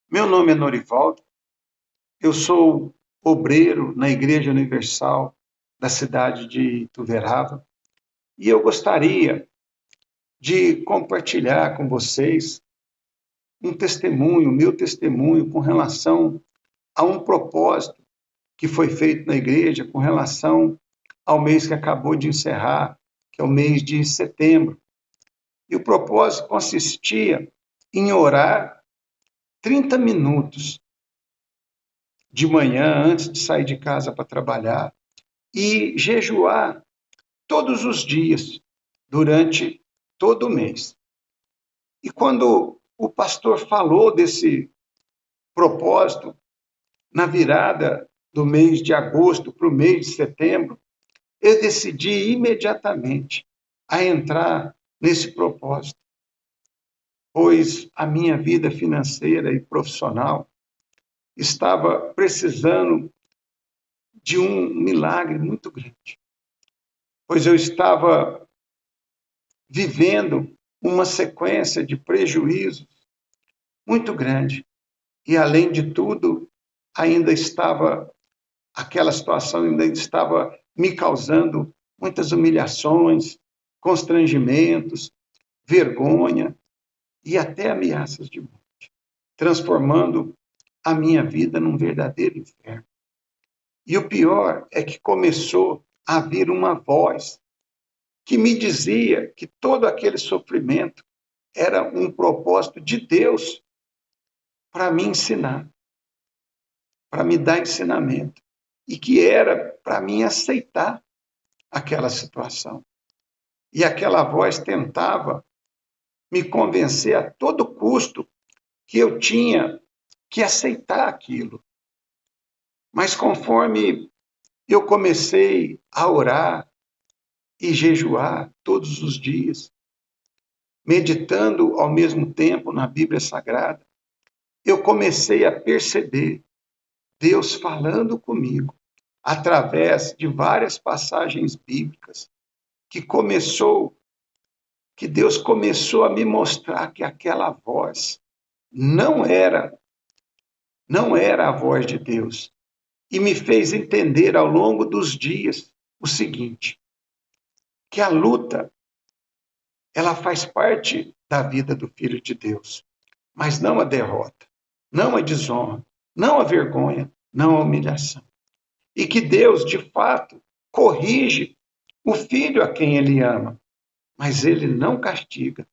Meu nome é Norivaldo, eu sou obreiro na Igreja Universal da cidade de Ituverava e eu gostaria de compartilhar com vocês um testemunho, meu testemunho com relação a um propósito que foi feito na igreja com relação ao mês que acabou de encerrar, que é o mês de setembro. E o propósito consistia em orar 30 minutos de manhã antes de sair de casa para trabalhar e jejuar todos os dias durante todo o mês. E quando o pastor falou desse propósito, na virada do mês de agosto para o mês de setembro, eu decidi imediatamente a entrar nesse propósito, pois a minha vida financeira e profissional estava precisando de um milagre muito grande, pois eu estava vivendo uma sequência de prejuízos muito grande. E, além de tudo, ainda estava, aquela situação ainda estava me causando muitas humilhações, constrangimentos, vergonha e até ameaças de morte, transformando a minha vida num verdadeiro inferno. E o pior é que começou a vir uma voz que me dizia que todo aquele sofrimento era um propósito de Deus para me ensinar, para me dar ensinamento, e que era para mim aceitar aquela situação. E aquela voz tentava me convencer a todo custo que eu tinha que aceitar aquilo. Mas conforme eu comecei a orar e jejuar todos os dias, meditando ao mesmo tempo na Bíblia Sagrada, eu comecei a perceber Deus falando comigo através de várias passagens bíblicas, que Deus começou a me mostrar que aquela voz não era a voz de Deus, e me fez entender ao longo dos dias o seguinte, que a luta ela faz parte da vida do filho de Deus, mas não a derrota, não a desonra, não a vergonha, não a humilhação. E que Deus, de fato, corrige o filho a quem ele ama, mas ele não castiga,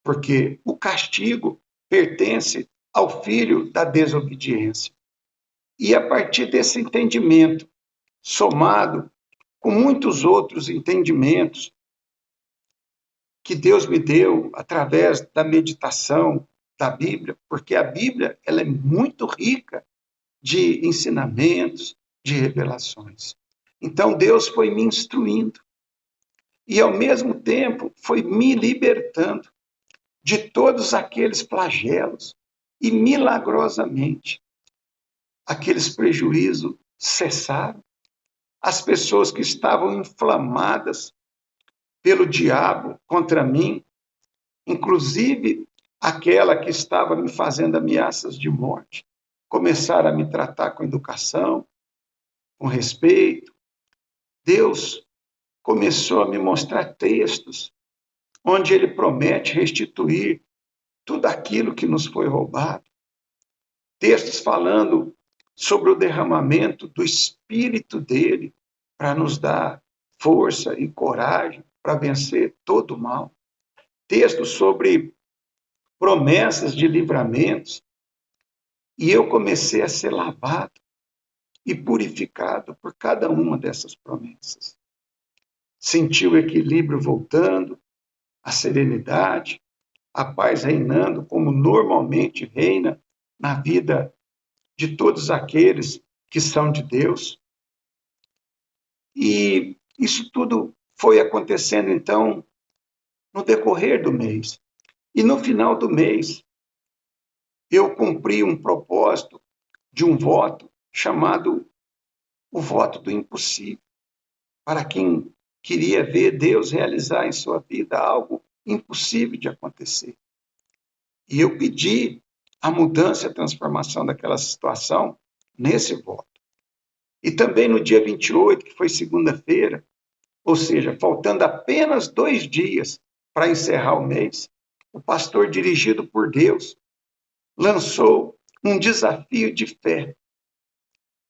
porque o castigo pertence ao filho da desobediência. E a partir desse entendimento, somado com muitos outros entendimentos que Deus me deu através da meditação da Bíblia, porque a Bíblia ela é muito rica de ensinamentos, de revelações. Então Deus foi me instruindo e ao mesmo tempo foi me libertando de todos aqueles flagelos e milagrosamente aqueles prejuízos cessaram. As pessoas que estavam inflamadas pelo diabo contra mim, inclusive aquela que estava me fazendo ameaças de morte, começaram a me tratar com educação, com respeito. Deus começou a me mostrar textos onde ele promete restituir tudo aquilo que nos foi roubado. Textos falando sobre o derramamento do Espírito dele para nos dar força e coragem para vencer todo o mal. Textos sobre promessas de livramentos. E eu comecei a ser lavado e purificado por cada uma dessas promessas. Senti o equilíbrio voltando, a serenidade, a paz reinando como normalmente reina na vida de todos aqueles que são de Deus. E isso tudo foi acontecendo, então, no decorrer do mês. E no final do mês, eu cumpri um propósito de um voto chamado o voto do impossível, para quem queria ver Deus realizar em sua vida algo impossível de acontecer. E eu pedi a mudança e a transformação daquela situação nesse voto. E também no dia 28, que foi segunda-feira, ou seja, faltando apenas 2 dias para encerrar o mês, o pastor, dirigido por Deus, lançou um desafio de fé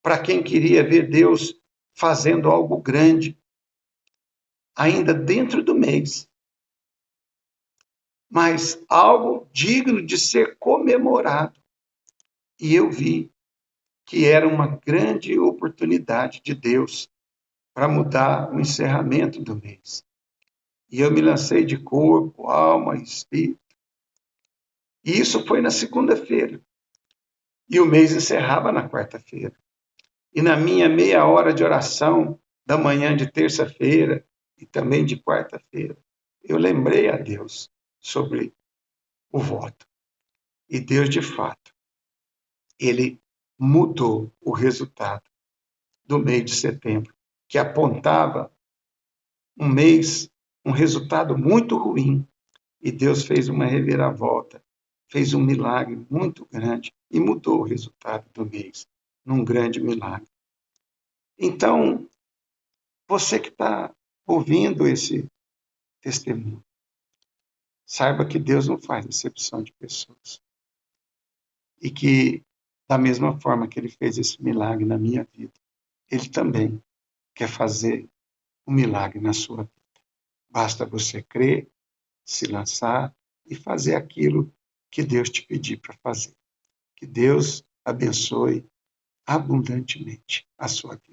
para quem queria ver Deus fazendo algo grande, ainda dentro do mês, mas algo digno de ser comemorado. E eu vi que era uma grande oportunidade de Deus para mudar o encerramento do mês. E eu me lancei de corpo, alma e espírito. E isso foi na segunda-feira. E o mês encerrava na quarta-feira. E na minha meia hora de oração da manhã de terça-feira e também de quarta-feira, eu lembrei a Deus sobre o voto. E Deus, de fato, ele mudou o resultado do mês de setembro, que apontava um mês, um resultado muito ruim. E Deus fez uma reviravolta, fez um milagre muito grande e mudou o resultado do mês, num grande milagre. Então, você que está ouvindo esse testemunho, saiba que Deus não faz exceção de pessoas. E que, da mesma forma que Ele fez esse milagre na minha vida, Ele também quer fazer um milagre na sua vida. Basta você crer, se lançar e fazer aquilo que Deus te pedir para fazer. Que Deus abençoe abundantemente a sua vida.